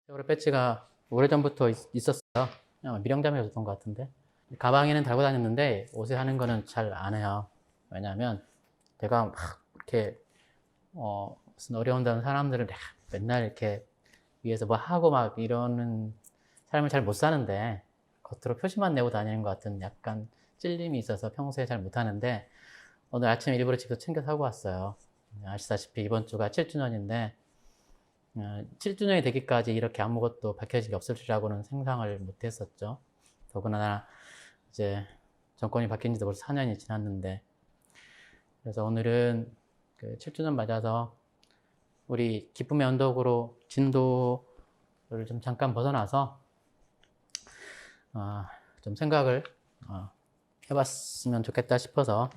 개인적으로 배지가 오래전부터 있었어요. 그냥 미령담에 줬던 것 같은데. 가방에는 달고 다녔는데 옷에 하는 거는 잘 안 해요. 왜냐하면 내가 막 이렇게 무슨 어려운다는 사람들을 내가 맨날 이렇게 위해서 뭐 하고 막 이러는 삶을 잘 못 사는데 겉으로 표시만 내고 다니는 것 같은 약간 찔림이 있어서 평소에 잘 못하는데 오늘 아침에 일부러 집에서 챙겨 사고 왔어요. 아시다시피 이번 주가 7주년인데 7주년이 되기까지 이렇게 아무것도 밝혀질 게 없을 줄이라고는 상상을 못 했었죠. 더구나 이제 정권이 바뀐 지도 벌써 4년이 지났는데, 그래서 오늘은 그 7주년 맞아서 우리 기쁨의 언덕으로 진도를 좀 잠깐 벗어나서 좀 생각을 해봤으면 좋겠다 싶어서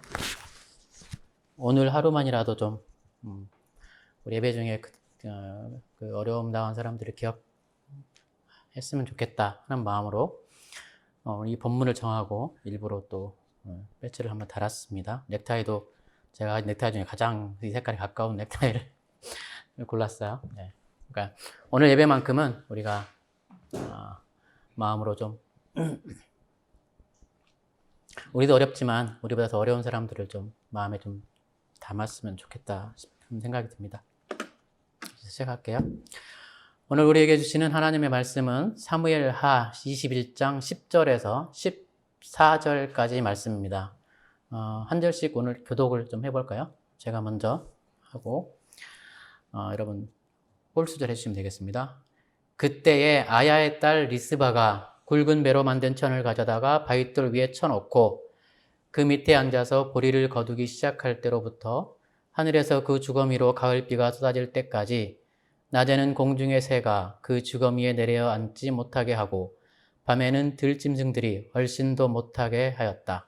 오늘 하루만이라도 좀 우리 예배 중에 그 어려움 당한 사람들을 기억했으면 좋겠다 하는 마음으로 이 본문을 정하고 일부러 또 배지를 한번 달았습니다. 넥타이도 제가 넥타이 중에 가장 이 색깔에 가까운 넥타이를 골랐어요. 네. 그러니까 오늘 예배만큼은 우리가 마음으로 좀 우리도 어렵지만 우리보다 더 어려운 사람들을 좀 마음에 좀 담았으면 좋겠다 싶은 생각이 듭니다. 시작할게요. 오늘 우리에게 주시는 하나님의 말씀은 사무엘하 21장 10절에서 14절까지 말씀입니다. 한 절씩 오늘 교독을 좀 해볼까요? 제가 먼저 하고 여러분 홀수절 해주시면 되겠습니다. 그때에 아야의 딸 리스바가 굵은 배로 만든 천을 가져다가 바윗돌 위에 쳐놓고 그 밑에 앉아서 보리를 거두기 시작할 때로부터 하늘에서 그 주거미로 가을비가 쏟아질 때까지 낮에는 공중의 새가 그 주거미에 내려 앉지 못하게 하고 밤에는 들짐승들이 훨씬 더 못하게 하였다.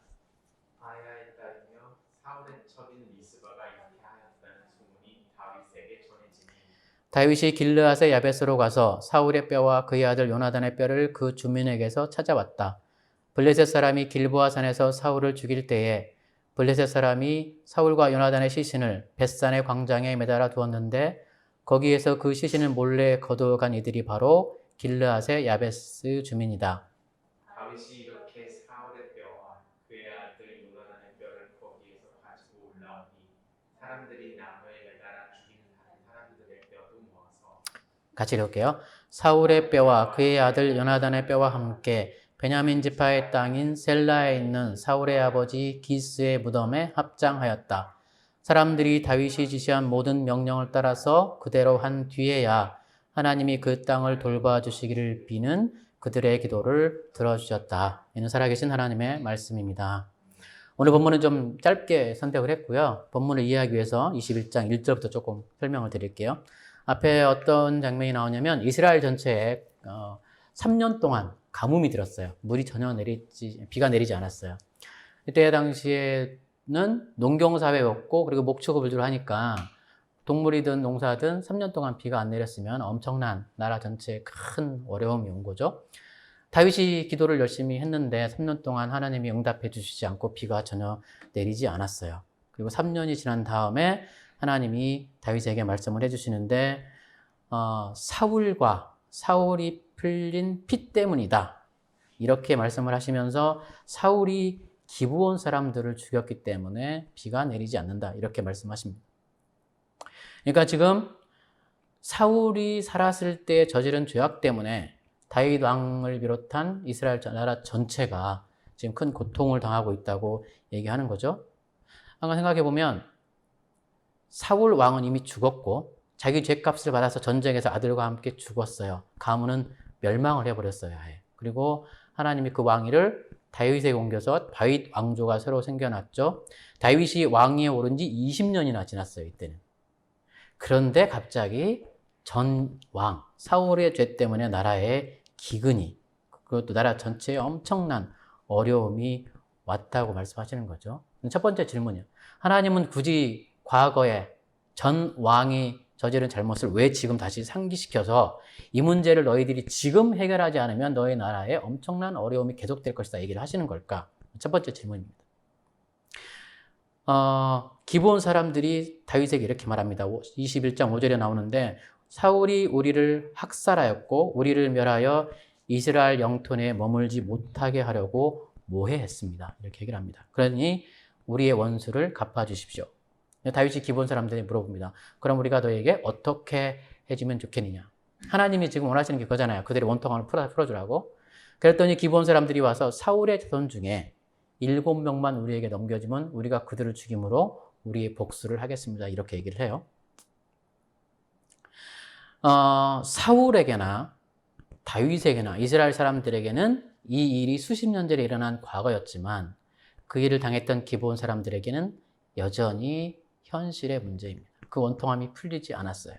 아야의 딸이며 사울의 첩인 리스바가 이렇게 하였다는 소문이 다윗에게 전해지니 다윗이 길르앗의 야베스로 가서 사울의 뼈와 그의 아들 요나단의 뼈를 그 주민에게서 찾아왔다. 블레셋 사람이 길보아 산에서 사울을 죽일 때에 블레셋 사람이 사울과 요나단의 시신을 벳산의 광장에 매달아 두었는데 거기에서 그 시신을 몰래 거두어간 이들이 바로 길르앗의 야베스 주민이다. 다윗이 이렇게 사울의 뼈와 그의 아들 요나단의 뼈를 거기에서 가지고 올라오니 사람들이 나무에 매달아 죽이는 다른 사람들의 뼈도 모아서 같이 읽을게요. 사울의 뼈와 그의 아들 요나단의 뼈와 함께 베냐민 지파의 땅인 셀라에 있는 사울의 아버지 기스의 무덤에 합장하였다. 사람들이 다윗이 지시한 모든 명령을 따라서 그대로 한 뒤에야 하나님이 그 땅을 돌봐주시기를 비는 그들의 기도를 들어주셨다. 이는 살아계신 하나님의 말씀입니다. 오늘 본문은 좀 짧게 선택을 했고요. 본문을 이해하기 위해서 21장 1절부터 조금 설명을 드릴게요. 앞에 어떤 장면이 나오냐면 이스라엘 전체에 3년 동안 가뭄이 들었어요. 비가 내리지 않았어요. 이때 당시에는 농경사회였고 그리고 목축업을 하니까 동물이든 농사든 3년 동안 비가 안 내렸으면 엄청난 나라 전체에 큰 어려움이 온 거죠. 다윗이 기도를 열심히 했는데 3년 동안 하나님이 응답해 주시지 않고 비가 전혀 내리지 않았어요. 그리고 3년이 지난 다음에 하나님이 다윗에게 말씀을 해주시는데 사울이 풀린 피 때문이다. 이렇게 말씀을 하시면서 사울이 기브온 사람들을 죽였기 때문에 비가 내리지 않는다. 이렇게 말씀하십니다. 그러니까 지금 사울이 살았을 때 저지른 죄악 때문에 다윗 왕을 비롯한 이스라엘 나라 전체가 지금 큰 고통을 당하고 있다고 얘기하는 거죠. 한번 생각해 보면 사울 왕은 이미 죽었고 자기 죄값을 받아서 전쟁에서 아들과 함께 죽었어요. 가문은 멸망을 해버렸어요. 그리고 하나님이 그 왕위를 다윗에게 옮겨서 다윗 왕조가 새로 생겨났죠. 다윗이 왕위에 오른 지 20년이나 지났어요. 이때는. 그런데 갑자기 전 왕 사울의 죄 때문에 나라에 기근이, 그것도 나라 전체에 엄청난 어려움이 왔다고 말씀하시는 거죠. 첫 번째 질문이요. 하나님은 굳이 과거에 전 왕이 저지른 잘못을 왜 지금 다시 상기시켜서 이 문제를 너희들이 지금 해결하지 않으면 너희 나라에 엄청난 어려움이 계속될 것이다 얘기를 하시는 걸까? 첫 번째 질문입니다. 기브온 사람들이 다윗에게 이렇게 말합니다. 21장 5절에 나오는데 사울이 우리를 학살하였고 우리를 멸하여 이스라엘 영토 내에 머물지 못하게 하려고 모해했습니다. 이렇게 얘기를 합니다. 그러니 우리의 원수를 갚아주십시오. 다윗이 기본 사람들이 물어봅니다. 그럼 우리가 너에게 어떻게 해주면 좋겠느냐? 하나님이 지금 원하시는 게 그거잖아요. 그들의 원통함을 풀어주라고. 그랬더니 기본 사람들이 와서 사울의 자손 중에 7명만 우리에게 넘겨주면 우리가 그들을 죽임으로 우리의 복수를 하겠습니다. 이렇게 얘기를 해요. 사울에게나 다윗에게나 이스라엘 사람들에게는 이 일이 수십 년 전에 일어난 과거였지만 그 일을 당했던 기본 사람들에게는 여전히 현실의 문제입니다. 그 원통함이 풀리지 않았어요.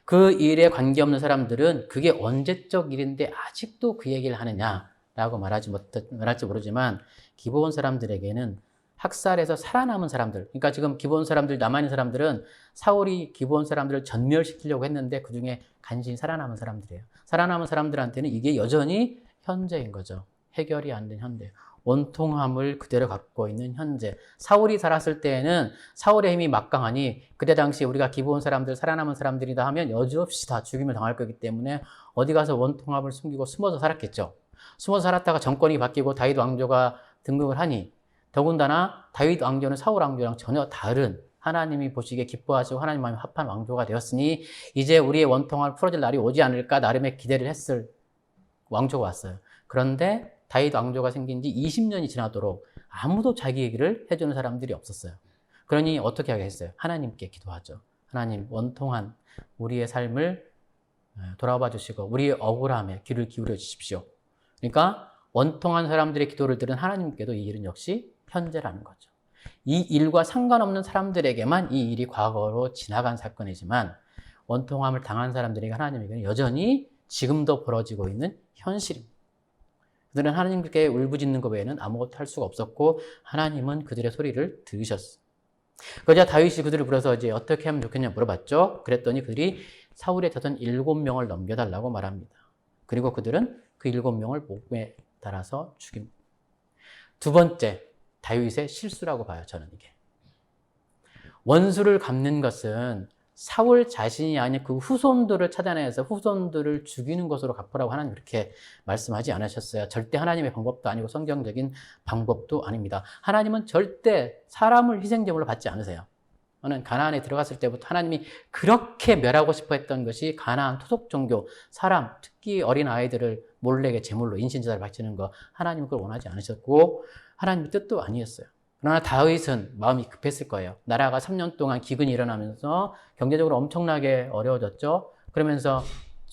그 일에 관계없는 사람들은 그게 언제적 일인데 아직도 그 얘기를 하느냐라고 말할지 모르지만 기본 사람들에게는 학살에서 살아남은 사람들, 그러니까 지금 기본 사람들, 남아있는 사람들은 사울이 기본 사람들을 전멸시키려고 했는데 그 중에 간신히 살아남은 사람들이에요. 살아남은 사람들한테는 이게 여전히 현재인 거죠. 해결이 안 된 현재. 원통함을 그대로 갖고 있는 현재. 사울이 살았을 때에는 사울의 힘이 막강하니 그때 당시 우리가 기본 사람들, 살아남은 사람들이다 하면 여지없이 다 죽임을 당할 거기 때문에 어디 가서 원통함을 숨기고 숨어서 살았겠죠. 숨어서 살았다가 정권이 바뀌고 다윗 왕조가 등극을 하니 더군다나 다윗 왕조는 사울 왕조랑 전혀 다른 하나님이 보시기에 기뻐하시고 하나님과 합한 왕조가 되었으니 이제 우리의 원통함을 풀어질 날이 오지 않을까 나름의 기대를 했을 왕조가 왔어요. 그런데 다윗 왕조가 생긴 지 20년이 지나도록 아무도 자기 얘기를 해주는 사람들이 없었어요. 그러니 어떻게 하겠어요? 하나님께 기도하죠. 하나님, 원통한 우리의 삶을 돌아봐 주시고 우리의 억울함에 귀를 기울여 주십시오. 그러니까 원통한 사람들의 기도를 들은 하나님께도 이 일은 역시 현재라는 거죠. 이 일과 상관없는 사람들에게만 이 일이 과거로 지나간 사건이지만 원통함을 당한 사람들에게 하나님에게는 여전히 지금도 벌어지고 있는 현실입니다. 그들은 하나님께 울부짖는 것 외에는 아무것도 할 수가 없었고 하나님은 그들의 소리를 들으셨어요. 그러자 다윗이 그들을 불러서 이제 어떻게 하면 좋겠냐 물어봤죠. 그랬더니 그들이 사울의 자손 7명을 넘겨달라고 말합니다. 그리고 그들은 그 7명을 목에 달아서 죽입니다. 두 번째, 다윗의 실수라고 봐요. 저는 이게. 원수를 갚는 것은 사울 자신이 아닌 그 후손들을 찾아내서 후손들을 죽이는 것으로 갚으라고 하나님 그렇게 말씀하지 않으셨어요. 절대 하나님의 방법도 아니고 성경적인 방법도 아닙니다. 하나님은 절대 사람을 희생제물로 받지 않으세요. 저는 가나안에 들어갔을 때부터 하나님이 그렇게 멸하고 싶어 했던 것이 가나안 토속 종교, 사람, 특히 어린 아이들을 몰래게 제물로 인신제사를 바치는 거 하나님은 그걸 원하지 않으셨고 하나님의 뜻도 아니었어요. 그러나 다윗은 마음이 급했을 거예요. 나라가 3년 동안 기근이 일어나면서 경제적으로 엄청나게 어려워졌죠. 그러면서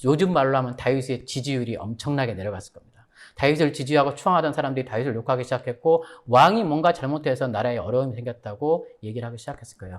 요즘 말로 하면 다윗의 지지율이 엄청나게 내려갔을 겁니다. 다윗을 지지하고 추앙하던 사람들이 다윗을 욕하기 시작했고 왕이 뭔가 잘못해서 나라에 어려움이 생겼다고 얘기를 하기 시작했을 거예요.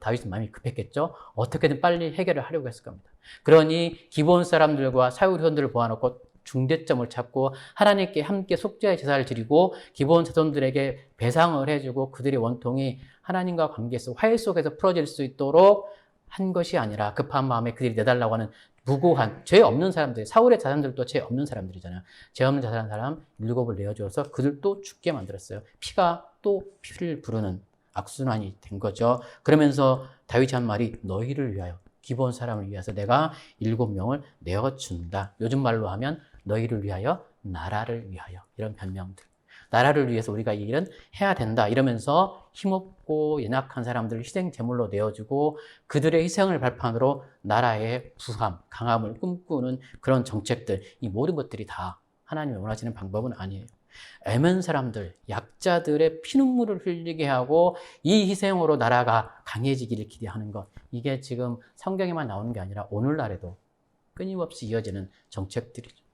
다윗은 마음이 급했겠죠. 어떻게든 빨리 해결을 하려고 했을 겁니다. 그러니 기본 사람들과 사울 후손들을 모아놓고 중대점을 찾고 하나님께 함께 속죄의 제사를 드리고 기본 자손들에게 배상을 해주고 그들의 원통이 하나님과 관계에서 화해 속에서 풀어질 수 있도록 한 것이 아니라 급한 마음에 그들이 내달라고 하는 무고한 죄 없는 사람들, 사울의 자손들도 죄 없는 사람들이잖아요. 죄 없는 사람 7을 내어주어서 그들도 죽게 만들었어요. 피가 또 피를 부르는 악순환이 된 거죠. 그러면서 다윗이 한 말이 너희를 위하여 기본 사람을 위해서 내가 7명을 내어준다. 요즘 말로 하면 너희를 위하여, 나라를 위하여 이런 변명들. 나라를 위해서 우리가 이 일은 해야 된다. 이러면서 힘없고 연약한 사람들을 희생 제물로 내어주고 그들의 희생을 발판으로 나라의 부함, 강함을 꿈꾸는 그런 정책들. 이 모든 것들이 다 하나님이 원하시는 방법은 아니에요. 애맨 사람들, 약자들의 피눈물을 흘리게 하고 이 희생으로 나라가 강해지기를 기대하는 것. 이게 지금 성경에만 나오는 게 아니라 오늘날에도 끊임없이 이어지는 정책들이죠.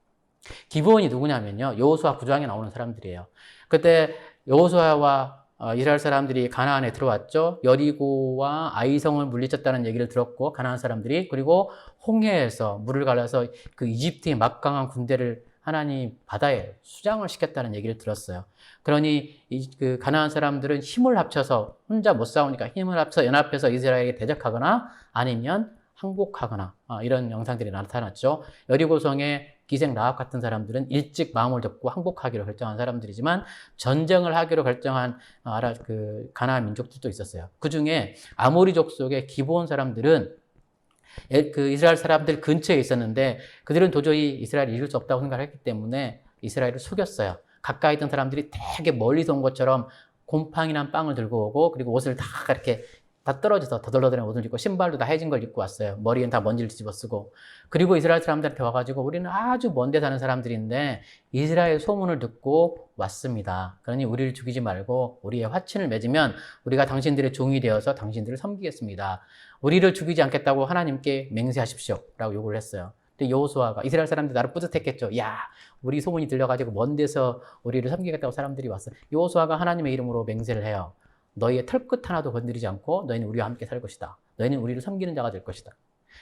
기브온이 누구냐면요. 여호수아 9장에 나오는 사람들이에요. 그때 여호수아와 이스라엘 사람들이 가나안에 들어왔죠. 여리고와 아이성을 물리쳤다는 얘기를 들었고 가나안 사람들이 그리고 홍해에서 물을 갈라서 그 이집트의 막강한 군대를 하나님 바다에 수장을 시켰다는 얘기를 들었어요. 그러니 그 가나안 사람들은 힘을 합쳐서 혼자 못 싸우니까 힘을 합쳐 연합해서 이스라엘에게 대적하거나 아니면 항복하거나 이런 영상들이 나타났죠. 여리고성의 기생 라합 같은 사람들은 일찍 마음을 접고 항복하기로 결정한 사람들이지만 전쟁을 하기로 결정한 그 가나안 민족들도 있었어요. 그 중에 아모리족 속의 기브온 사람들은 그 이스라엘 사람들 근처에 있었는데 그들은 도저히 이스라엘을 이룰 수 없다고 생각했기 때문에 이스라엘을 속였어요. 가까이 있던 사람들이 되게 멀리서 온 것처럼 곰팡이난 빵을 들고 오고 그리고 옷을 다 이렇게 다 떨어져서 더덜더덜한 옷을 입고 신발도 다 해진 걸 입고 왔어요. 머리엔 다 먼지를 뒤집어 쓰고. 그리고 이스라엘 사람들한테 와가지고 우리는 아주 먼데 사는 사람들인데 이스라엘 소문을 듣고 왔습니다. 그러니 우리를 죽이지 말고 우리의 화친을 맺으면 우리가 당신들의 종이 되어서 당신들을 섬기겠습니다. 우리를 죽이지 않겠다고 하나님께 맹세하십시오. 라고 요구를 했어요. 근데 여호수아가 이스라엘 사람들이 나를 뿌듯했겠죠. 야, 우리 소문이 들려가지고 먼 데서 우리를 섬기겠다고 사람들이 왔어. 여호수아가 하나님의 이름으로 맹세를 해요. 너희의 털끝 하나도 건드리지 않고 너희는 우리와 함께 살 것이다. 너희는 우리를 섬기는 자가 될 것이다.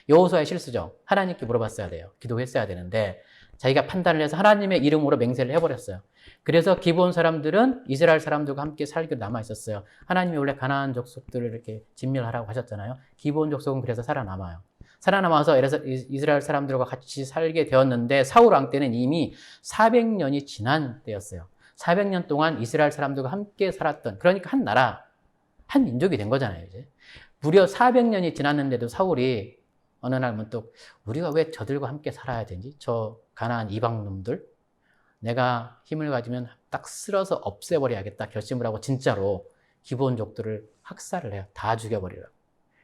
여호수아의 실수죠. 하나님께 물어봤어야 돼요. 기도했어야 되는데 자기가 판단을 해서 하나님의 이름으로 맹세를 해버렸어요. 그래서 기브온 사람들은 이스라엘 사람들과 함께 살기로 남아 있었어요. 하나님이 원래 가나안 족속들을 이렇게 진멸하라고 하셨잖아요. 기브온 족속은 그래서 살아남아요. 살아남아서 이스라엘 사람들과 같이 살게 되었는데 사울 왕 때는 이미 400년이 지난 때였어요. 400년 동안 이스라엘 사람들과 함께 살았던, 그러니까 한 나라, 한 민족이 된 거잖아요, 이제. 무려 400년이 지났는데도 사울이 어느 날 문득 우리가 왜 저들과 함께 살아야 되지? 저 가나안 이방놈들? 내가 힘을 가지면 딱 쓸어서 없애버려야겠다 결심을 하고 진짜로 기브온족들을 학살을 해요. 다 죽여버리라고.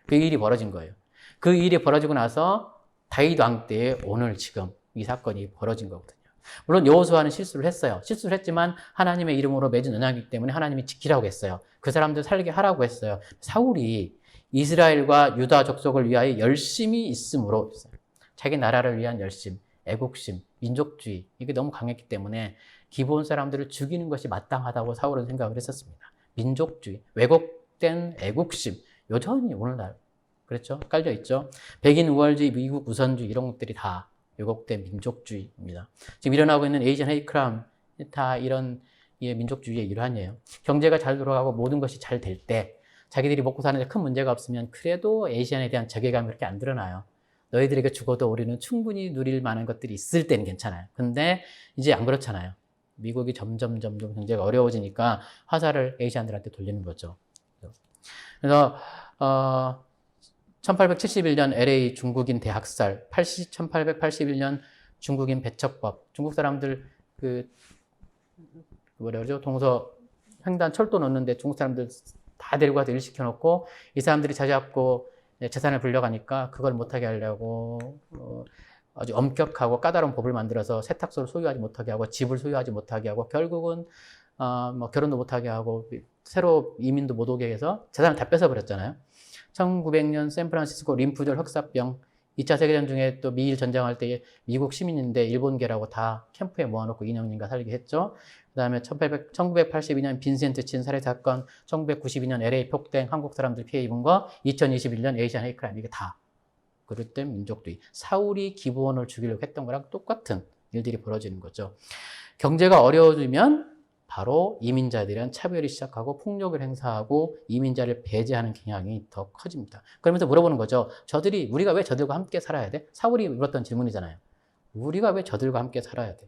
그 일이 벌어진 거예요. 그 일이 벌어지고 나서 다윗 왕 때에 오늘 지금 이 사건이 벌어진 거거든요. 물론 여호수아는 실수를 했어요. 실수를 했지만 하나님의 이름으로 맺은 언약이기 때문에 하나님이 지키라고 했어요. 그 사람들 살게 하라고 했어요. 사울이 이스라엘과 유다 족속을 위하여 열심히 있음으로 자기 나라를 위한 열심, 애국심, 민족주의 이게 너무 강했기 때문에 기브온 사람들을 죽이는 것이 마땅하다고 사울은 생각을 했었습니다. 민족주의, 왜곡된 애국심 여전히 오늘날 그렇죠? 깔려 있죠. 백인 우월주의, 미국 우선주의 이런 것들이 다 왜곡된 민족주의입니다. 지금 일어나고 있는 에이전 헤이크람 다 이런 민족주의의 일환이에요. 경제가 잘 돌아가고 모든 것이 잘 될 때 자기들이 먹고 사는 데 큰 문제가 없으면 그래도 에이시안에 대한 자괴감이 그렇게 안 드러나요. 너희들에게 죽어도 우리는 충분히 누릴 만한 것들이 있을 때는 괜찮아요. 근데 이제 안 그렇잖아요. 미국이 점점 경제가 어려워지니까 화살을 에이시안들한테 돌리는 거죠. 그래서 1871년 LA 중국인 대학살, 1881년 중국인 배척법, 중국 사람들 뭐라 그러죠? 동서 횡단 철도 넣는데 중국 사람들 다 데리고 가서 일 시켜놓고 이 사람들이 자주잡고 재산을 불려가니까 그걸 못하게 하려고 아주 엄격하고 까다로운 법을 만들어서 세탁소를 소유하지 못하게 하고 집을 소유하지 못하게 하고 결국은 뭐 결혼도 못하게 하고 새로 이민도 못 오게 해서 재산을 다 뺏어버렸잖아요. 1900년 샌프란시스코 림프절 흑사병, 2차 세계대전 중에 또 미일 전쟁할 때 미국 시민인데 일본계라고 다 캠프에 모아놓고 2년인가 살게 했죠. 그 다음에 1982년 빈센트 친 살해 사건, 1992년 LA 폭행, 한국 사람들 피해 입은 거, 2021년 에이시안 헤이크라임 이게 다 그릇된 민족주의. 사울이 기브온을 죽이려고 했던 거랑 똑같은 일들이 벌어지는 거죠. 경제가 어려워지면 바로 이민자들은 차별이 시작하고 폭력을 행사하고 이민자를 배제하는 경향이 더 커집니다. 그러면서 물어보는 거죠. 우리가 왜 저들과 함께 살아야 돼? 사울이 물었던 질문이잖아요. 우리가 왜 저들과 함께 살아야 돼?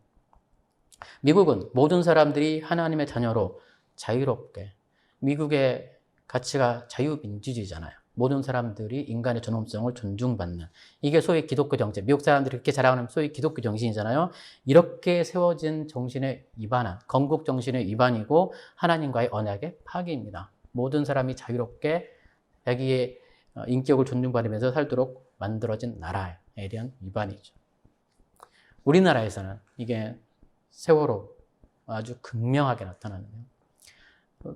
미국은 모든 사람들이 하나님의 자녀로 자유롭게, 미국의 가치가 자유민주주의잖아요. 모든 사람들이 인간의 존엄성을 존중받는, 이게 소위 기독교 정책, 미국 사람들이 그렇게 자랑하는 소위 기독교 정신이잖아요. 이렇게 세워진 정신의 위반한, 건국 정신의 위반이고 하나님과의 언약의 파기입니다. 모든 사람이 자유롭게 자기의 인격을 존중받으면서 살도록 만들어진 나라에 대한 위반이죠. 우리나라에서는 이게 세월호 아주 극명하게 나타나는데요.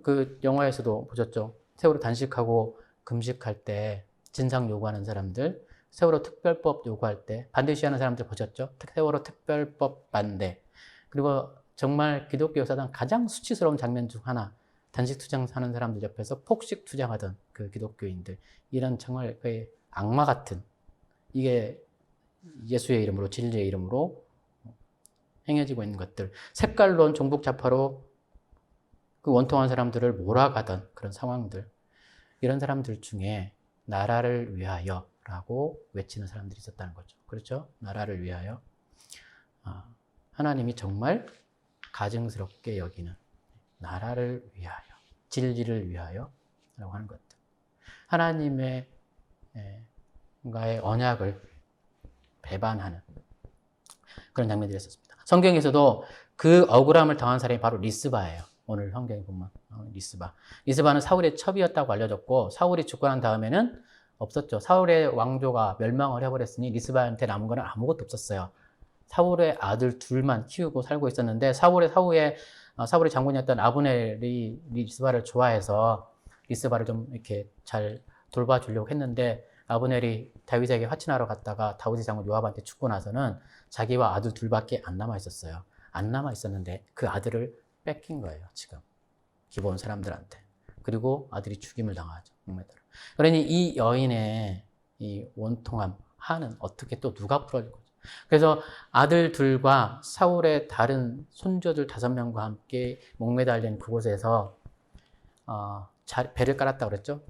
그 영화에서도 보셨죠? 세월호 단식하고 금식할 때 진상 요구하는 사람들, 세월호 특별법 요구할 때 반드시 하는 사람들 보셨죠? 세월호 특별법 반대. 그리고 정말 기독교 역사상 가장 수치스러운 장면 중 하나, 단식 투쟁하는 사람들 옆에서 폭식 투쟁하던 그 기독교인들. 이런 정말 거의 악마 같은, 이게 예수의 이름으로, 진리의 이름으로 행해지고 있는 것들. 색깔론 종북 좌파로 그 원통한 사람들을 몰아가던 그런 상황들. 이런 사람들 중에 나라를 위하여 라고 외치는 사람들이 있었다는 거죠. 그렇죠? 나라를 위하여. 하나님이 정말 가증스럽게 여기는 나라를 위하여, 진리를 위하여 라고 하는 것들. 하나님의 하나님과의 언약을 배반하는 그런 장면들이 있었습니다. 성경에서도 그 억울함을 당한 사람이 바로 리스바예요. 오늘 성경에 보면 리스바. 리스바는 사울의 첩이었다고 알려졌고 사울이 죽고 난 다음에는 없었죠. 사울의 왕조가 멸망을 해버렸으니 리스바한테 남은 거는 아무것도 없었어요. 사울의 아들 둘만 키우고 살고 있었는데 사울의 장군이었던 아브넬이 리스바를 좋아해서 리스바를 좀 이렇게 잘 돌봐주려고 했는데 아브넬이 다윗에게 화친하러 갔다가 다윗의 장군 요압한테 죽고 나서는 자기와 아들 둘밖에 안 남아 있었어요. 안 남아 있었는데 그 아들을 뺏긴 거예요. 지금 기본 사람들한테. 그리고 아들이 죽임을 당하죠. 그러니 이 여인의 이 원통함, 한은 어떻게 또 누가 풀어줄 거죠? 그래서 아들 둘과 사울의 다른 손조들 5명과 함께 목매달린 그곳에서 배를 깔았다고 그랬죠?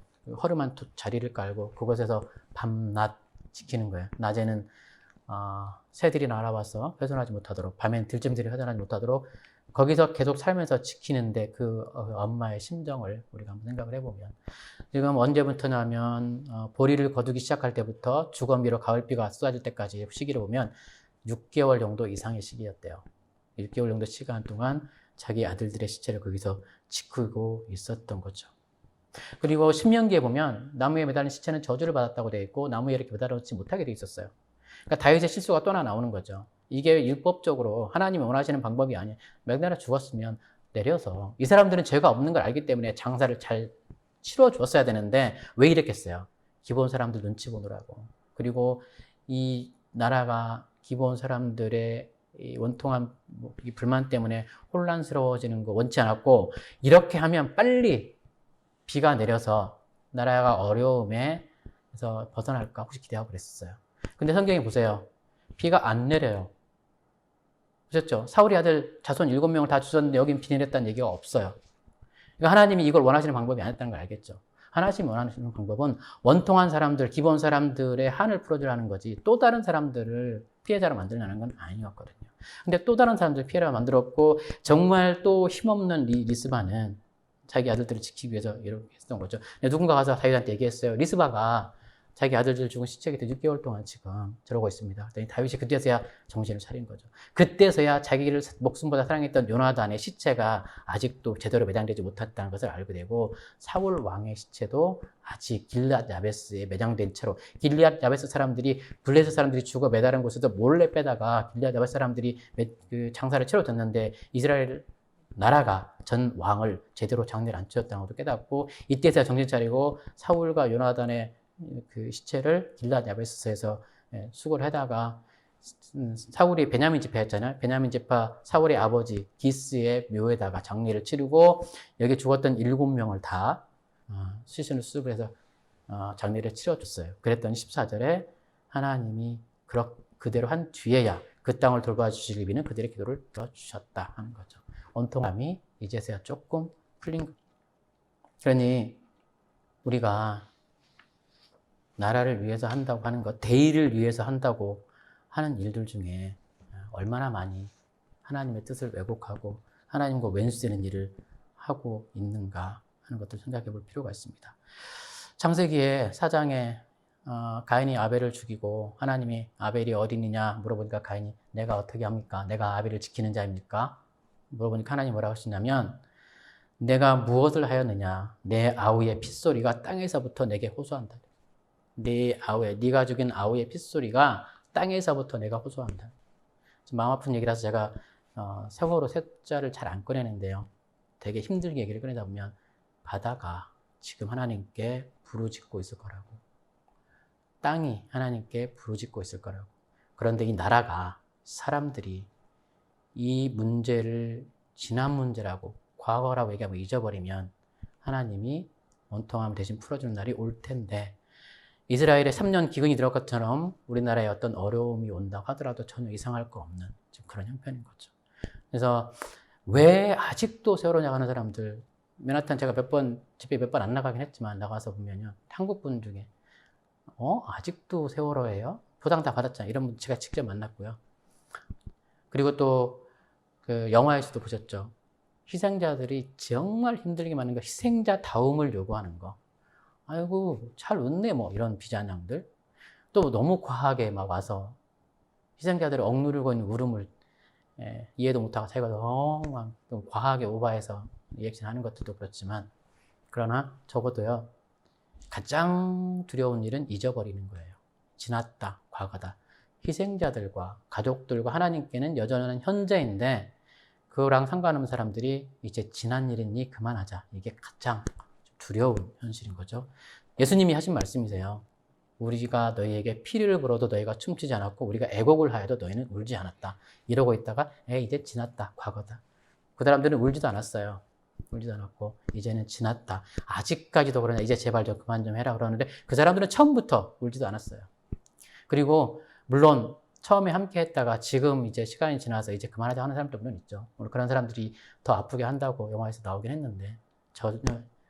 허름한 자리를 깔고 그곳에서 밤낮 지키는 거예요. 낮에는 새들이 날아와서 훼손하지 못하도록, 밤엔 들짐들이 훼손하지 못하도록 거기서 계속 살면서 지키는데 그 엄마의 심정을 우리가 한번 생각을 해보면 지금 언제부터냐면 보리를 거두기 시작할 때부터 주거미로 가을비가 쏟아질 때까지 시기를 보면 6개월 정도 이상의 시기였대요. 6개월 정도 시간 동안 자기 아들들의 시체를 거기서 지키고 있었던 거죠. 그리고 신명기에 보면 나무에 매달린 시체는 저주를 받았다고 되어 있고 나무에 이렇게 매달리지 못하게 되어 있었어요. 그러니까 다윗의 실수가 또 하나 나오는 거죠. 이게 율법적으로 하나님이 원하시는 방법이 아니에요. 매달아 죽었으면 내려서 이 사람들은 죄가 없는 걸 알기 때문에 장사를 잘 치러 줬어야 되는데 왜 이랬겠어요? 기본 사람들 눈치 보느라고. 그리고 이 나라가 기본 사람들의 이 원통한 이 불만 때문에 혼란스러워지는 거 원치 않았고 이렇게 하면 빨리 비가 내려서 나라가 어려움에서 벗어날까 혹시 기대하고 그랬었어요. 근데 성경에 보세요. 비가 안 내려요. 보셨죠? 사울의 아들 자손 7명을 다 주셨는데 여긴 비 내렸다는 얘기가 없어요. 그러니까 하나님이 이걸 원하시는 방법이 아니었다는 걸 알겠죠. 하나님이 원하시는 방법은 원통한 사람들, 기본 사람들의 한을 풀어주라는 거지 또 다른 사람들을 피해자로 만들려는 건 아니었거든요. 근데 또 다른 사람들을 피해자로 만들었고 정말 또 힘없는 리스바는 자기 아들들을 지키기 위해서 이렇게 했던 거죠. 누군가 가서 다윗한테 얘기했어요. 리스바가 자기 아들들 죽은 시체 곁에 6개월 동안 지금 저러고 있습니다. 그랬더니 다윗이 그때서야 정신을 차린 거죠. 그때서야 자기를 목숨보다 사랑했던 요나단의 시체가 아직도 제대로 매장되지 못했다는 것을 알게 되고 사울 왕의 시체도 아직 길앗 야베스에 매장된 채로 길앗 야베스 사람들이 블레셋 사람들이 죽어 매달은 곳에서 몰래 빼다가 길앗 야베스 사람들이 그 장사를 치러줬는데 이스라엘 나라가 전 왕을 제대로 장례를 안 치렀다는 것도 깨닫고 이때서야 정신 차리고 사울과 요나단의 그 시체를 길앗 야베스에서 수거를 하다가 사울이 베냐민 집회했잖아요. 베냐민 집파 사울의 아버지 기스의 묘에다가 장례를 치르고 여기 죽었던 7명을 다 시신을 수습을 해서 장례를 치러줬어요. 그랬더니 14절에 하나님이 그대로 한 뒤에야 그 땅을 돌봐주실 비는 그들의 기도를 들어주셨다 하는 거죠. 원통함이 이제서야 조금 풀린 거죠. 그러니 우리가 나라를 위해서 한다고 하는 것, 대의를 위해서 한다고 하는 일들 중에 얼마나 많이 하나님의 뜻을 왜곡하고 하나님과 왼수되는 일을 하고 있는가 하는 것도 생각해 볼 필요가 있습니다. 창세기에 4장에 가인이 아벨을 죽이고 하나님이 아벨이 어디느냐 물어보니까 가인이 내가 어떻게 합니까? 내가 아벨을 지키는 자입니까? 물어보니까 하나님이 뭐라고 하시냐면 내가 무엇을 하였느냐? 내 아우의 핏소리가 땅에서부터 내게 호소한다. 네 아우의, 네가 죽인 아우의 핏소리가 땅에서부터 내가 호소한다. 좀 마음 아픈 얘기라서 제가 세월호 셋자를 잘 안 꺼내는데요. 되게 힘들게 얘기를 꺼내다 보면 바다가 지금 하나님께 부르짖고 있을 거라고. 땅이 하나님께 부르짖고 있을 거라고. 그런데 이 나라가 사람들이 이 문제를 지난 문제라고 과거라고 얘기하고 잊어버리면 하나님이 원통함 대신 풀어주는 날이 올 텐데 이스라엘에 3년 기근이 들어갈 것처럼 우리나라에 어떤 어려움이 온다고 하더라도 전혀 이상할 거 없는 지금 그런 형편인 거죠. 그래서 왜 아직도 세월호 나가는 사람들 맨하탄 제가 집에 몇 번 안 나가긴 했지만 나가서 보면요. 한국 분 중에 아직도 세월호예요? 보상 다 받았잖아요. 이런 분 제가 직접 만났고요. 그리고 또 그 영화에서도 보셨죠. 희생자들이 정말 힘들게 많은 거 희생자다움을 요구하는 거. 아이고 잘 웃네 뭐 이런 비자냥들. 또 너무 과하게 막 와서 희생자들을 억누르고 있는 울음을 이해도 못하고 자기가 너무 좀 과하게 오버해서 리액션 하는 것들도 그렇지만 그러나 적어도요 가장 두려운 일은 잊어버리는 거예요. 지났다, 과거다. 희생자들과 가족들과 하나님께는 여전한 현재인데 그거랑 상관없는 사람들이 이제 지난 일이니 그만하자. 이게 가장 두려운 현실인 거죠. 예수님이 하신 말씀이세요. 우리가 너희에게 피를 불어도 너희가 춤추지 않았고 우리가 애곡을 하여도 너희는 울지 않았다. 이러고 있다가 이제 지났다. 과거다. 그 사람들은 울지도 않았어요. 울지도 않았고 이제는 지났다. 아직까지도 그러냐. 이제 제발 좀 그만 좀 해라 그러는데 그 사람들은 처음부터 울지도 않았어요. 그리고 물론 처음에 함께 했다가 지금 이제 시간이 지나서 이제 그만하자 하는 사람도 물론 있죠. 오늘 그런 사람들이 더 아프게 한다고 영화에서 나오긴 했는데 전혀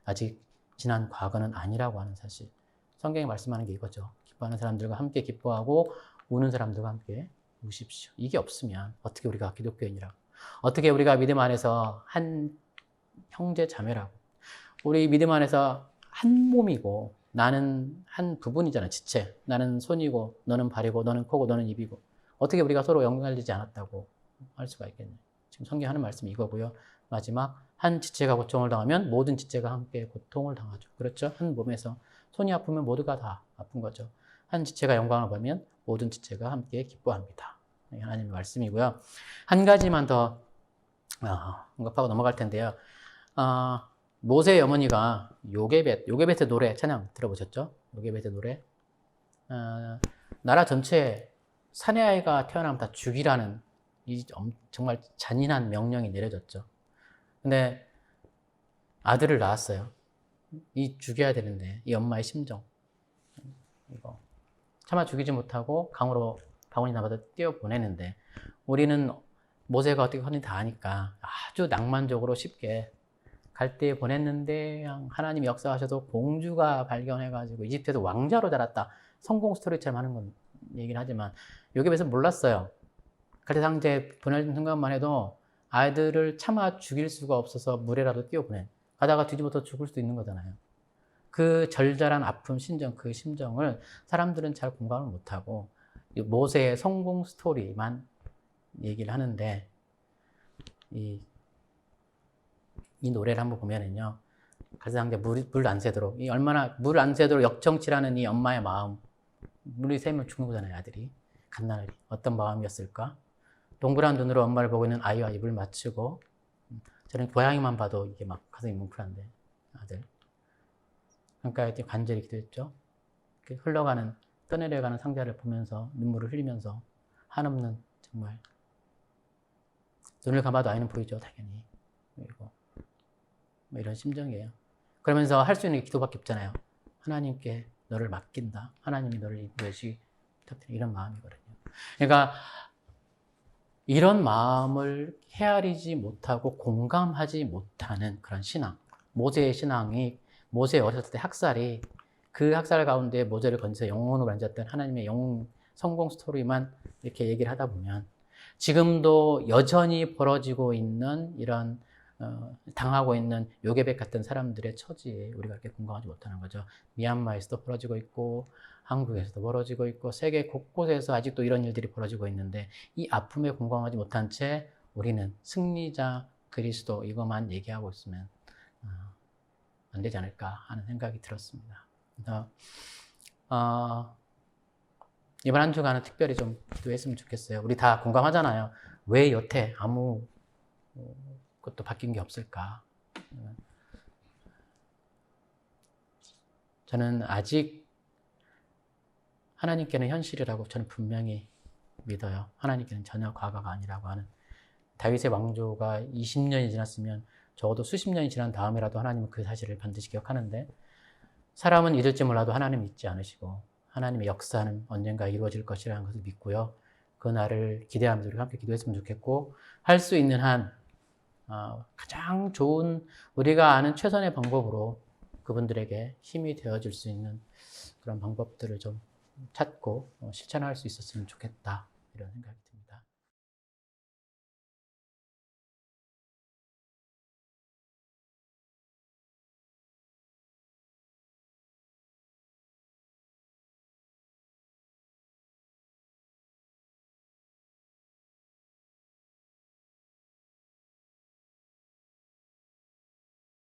아직 지난 과거는 아니라고 하는 사실. 성경이 말씀하는 게 이거죠. 기뻐하는 사람들과 함께 기뻐하고 우는 사람들과 함께 우십시오. 이게 없으면 어떻게 우리가 기독교인이라고, 어떻게 우리가 믿음 안에서 한 형제 자매라고, 우리 믿음 안에서 한 몸이고 나는 한 부분이잖아. 지체. 나는 손이고 너는 발이고 너는 코고 너는 입이고 어떻게 우리가 서로 연관되지 않았다고 할 수가 있겠냐. 지금 성경 하는 말씀이 이거고요. 마지막 한 지체가 고통을 당하면 모든 지체가 함께 고통을 당하죠. 그렇죠? 한 몸에서 손이 아프면 모두가 다 아픈 거죠. 한 지체가 영광을 받으면 모든 지체가 함께 기뻐합니다. 하나님의 말씀이고요. 한 가지만 더 언급하고 넘어갈 텐데요. 모세의 어머니가 요게벳의 노래 찬양 들어보셨죠? 요게벳의 노래. 나라 전체에 사내 아이가 태어나면 다 죽이라는 이 정말 잔인한 명령이 내려졌죠. 근데 아들을 낳았어요. 이 죽여야 되는데 이 엄마의 심정 이거 차마 죽이지 못하고 강으로 바구니 남아서 뛰어보내는데 우리는 모세가 어떻게 하는지 다 아니까 아주 낭만적으로 쉽게 갈대에 보냈는데 하나님이 역사하셔도 공주가 발견해가지고 이집트에서 왕자로 자랐다. 성공 스토리처럼 하는 건 얘기는 하지만 요게벳은 몰랐어요. 갈대 상자에 보내는 순간만 해도 아이들을 차마 죽일 수가 없어서 물에라도 띄워보낸. 가다가 뒤집어서 죽을 수도 있는 거잖아요. 그 절절한 아픔, 그 심정을 사람들은 잘 공감을 못하고 모세의 성공 스토리만 얘기를 하는데 이 노래를 한번 보면은요. 갈대상자 물 안 새도록 이 얼마나 물 안 새도록 역정치라는 이 엄마의 마음. 물이 새면 죽는 거잖아요, 아들이. 갓나날이. 어떤 마음이었을까? 동그란 눈으로 엄마를 보고 있는 아이와 입을 맞추고 저는 고양이만 봐도 이게 막 가슴이 뭉클한데 아들. 그러니까 간절히 기도했죠. 흘러가는 떠내려가는 상자를 보면서 눈물을 흘리면서 한없는 정말 눈을 감아도 아이는 보이죠, 당연히. 그리고 뭐 이런 심정이에요. 그러면서 할 수 있는 게 기도밖에 없잖아요. 하나님께 너를 맡긴다. 하나님이 너를 인도해주시 이런 마음이거든요. 그러니까 이런 마음을 헤아리지 못하고 공감하지 못하는 그런 신앙. 모세의 신앙이 모세 어렸을 때 학살이 그 학살 가운데 모세를 건져서 영혼으로 만졌던 하나님의 영웅 성공 스토리만 이렇게 얘기를 하다 보면 지금도 여전히 벌어지고 있는 이런 당하고 있는 요게벳 같은 사람들의 처지에 우리가 이렇게 공감하지 못하는 거죠. 미얀마에서도 벌어지고 있고 한국에서도 벌어지고 있고 세계 곳곳에서 아직도 이런 일들이 벌어지고 있는데 이 아픔에 공감하지 못한 채 우리는 승리자 그리스도 이것만 얘기하고 있으면 안 되지 않을까 하는 생각이 들었습니다. 그래서 이번 한 주간은 특별히 좀 기도했으면 좋겠어요. 우리 다 공감하잖아요. 왜 여태 아무 것도 바뀐 게 없을까? 저는 아직 하나님께는 현실이라고 저는 분명히 믿어요. 하나님께는 전혀 과거가 아니라고 하는. 다윗의 왕조가 20년이 지났으면 적어도 수십 년이 지난 다음에라도 하나님은 그 사실을 반드시 기억하는데 사람은 잊을지 몰라도 하나님 잊지 않으시고 하나님의 역사는 언젠가 이루어질 것이라는 것을 믿고요. 그 날을 기대하면서 우리가 함께 기도했으면 좋겠고 할 수 있는 한 가장 좋은 우리가 아는 최선의 방법으로 그분들에게 힘이 되어줄 수 있는 그런 방법들을 좀 찾고 실천할 수 있었으면 좋겠다 이런 생각이